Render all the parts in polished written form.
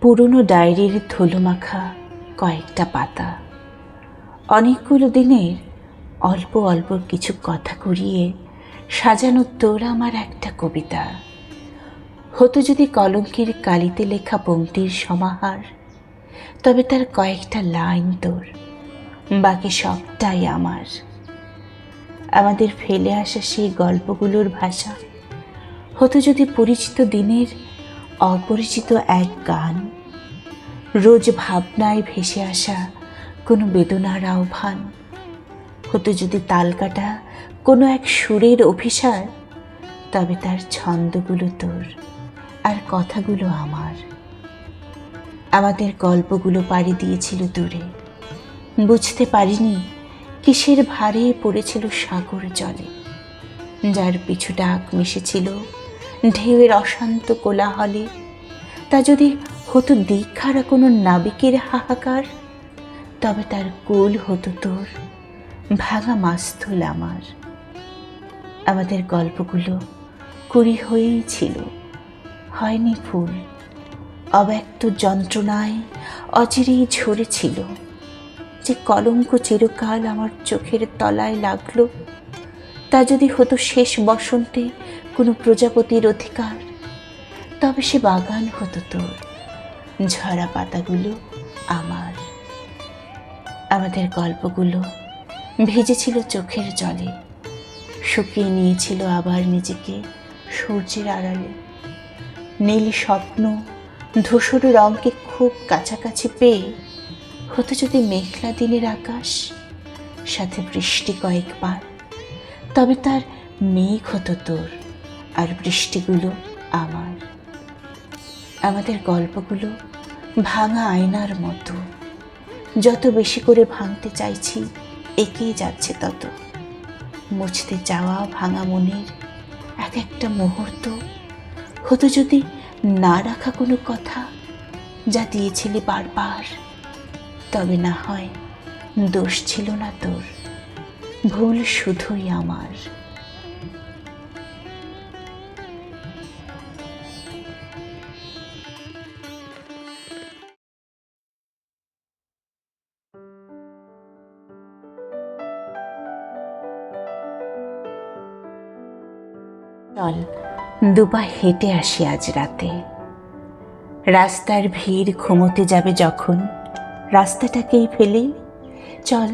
পুরনো ডায়েরির ধুলোমাখা কয়েকটা পাতা, অনেকগুলো দিনের অল্প অল্প কিছু কথা কুড়িয়ে সাজানো তোর আমার একটা কবিতা। হতো যদি কলঙ্কের কালিতে লেখা পংক্তির সমাহার, তবে তার কয়েকটা লাইন তোর, বাকি সবটাই আমার। আমাদের ফেলে আসা সেই গল্পগুলোর ভাষা হতো যদি পরিচিত দিনের অপরিচিত এক গান, রোজ ভাবনায় ভেসে আসা কোনো বেদনার আহ্বান। হতো যদি তালকাটা কোনো এক সুরের অভিসার, তবে তার ছন্দগুলো তোর আর কথাগুলো আমার। আমাদের গল্পগুলো পাড়ি দিয়েছিল দূরে, বুঝতে পারিনি কিসের ভারে পড়েছিল সাগর জলে, যার পিছু ডাক মিশেছিল ঢেউয়ের অশান্ত কোলাহলে। তা যদি হতো দীক্ষারা কোনো নাবিকের হাহাকার, তবে তার কুল হতো তোর ভাঙা মাস্তুল আমার। আমাদের গল্পগুলো কুড়ি হয়েই ছিল, হয়নি ফুল, অব্যক্ত যন্ত্রণায় অচিরেই ঝরেছিল। যে কলঙ্ক চিরকাল আমার চোখের তলায় লাগলো, তা যদি হতো শেষ বসন্তে কোনো প্রজাপতির অধিকার, তবে সে বাগান হতো তোর, ঝরা পাতাগুলো আমার। আমাদের গল্পগুলো ভিজেছিল চোখের জলে, শুকিয়ে নিয়েছিল আবার নিজেকে সূর্যের আড়ালে। নীল স্বপ্ন ধূসর রঙকে খুব কাছাকাছি পেয়ে হতো যদি মেঘলা দিনের আকাশ, সাথে বৃষ্টি কয়েকবার, তবে তার মেঘ হতো তোর আর বৃষ্টিগুলো আমার। আমাদের গল্পগুলো ভাঙা আয়নার মতো, যত বেশি করে ভাঙতে চাইছি এগিয়ে যাচ্ছে তত। মুছতে চাওয়া ভাঙা মনের এক একটা মুহূর্ত হতো যদি না রাখা কোনো কথা যা দিয়েছিলি বারবার, তবে না হয় দোষ ছিল না তোর, ভুল শুধুই আমার। চল দুপা হেঁটে আসি আজ রাতে। রাস্তার ভিড় ঘুমোতে যাবে যখন রাস্তাটাকেই ফেলে, চল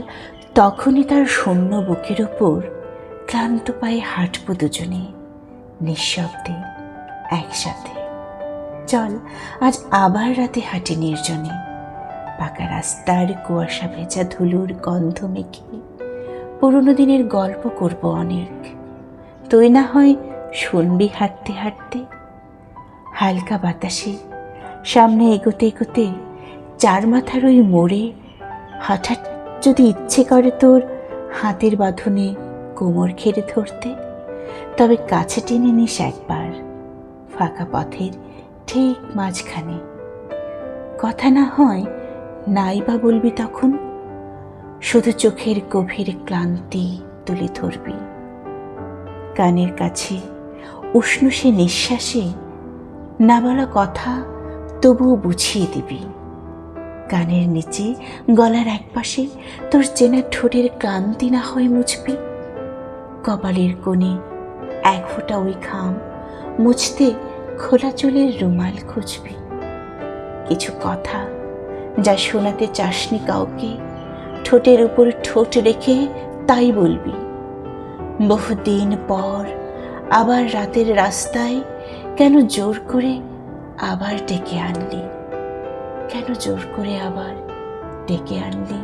তখনই তার শূন্য বুকের ওপর ক্লান্ত পায়ে হাঁটবো দুজনে নিঃশব্দে একসাথে। চল আজ আবার রাতে হাঁটি নির্জনে, পাকা রাস্তার কুয়াশা ভেজা ধুলোর গন্ধ মেখে পুরনো দিনের গল্প করব অনেক। তুই না হয় শুনবি হাঁটতে হাঁটতে। হালকা বাতাসে সামনে এগোতে এগোতে চার মাথার ওই মোড়ে হঠাৎ যদি ইচ্ছে করে তোর হাতের বাঁধনে কোমর ঘেরে ধরতে, তবে কাছে টেনে নিস একবার, ফাঁকা পথের ঠিক মাঝখানে। কথা না হয় নাই বা বলবি তখন, শুধু চোখের গভীর ক্লান্তি তুলে ধরবি। কানের কাছে উষ্ণ সে নিঃশ্বাসে না বলা কথা তবুও বুঝিয়ে দিবি। কানের নিচে গলার একপাশে তোর চেনা ঠোঁটের ক্লান্তি না হয় মুছবি। কপালের কোণে এক ফোঁটা ওই ঘাম মুছতে খোলা চুলের রুমাল খুঁজবি। কিছু কথা যা শোনাতে চাসনি কাউকে, ঠোঁটের উপর ঠোঁট রেখে তাই বলবি। বহুদিন পর আবার রাতের রাস্তায় কেন জোর করে আবার ডেকে আনলি, কেন জোর করে আবার ডেকে আনলি।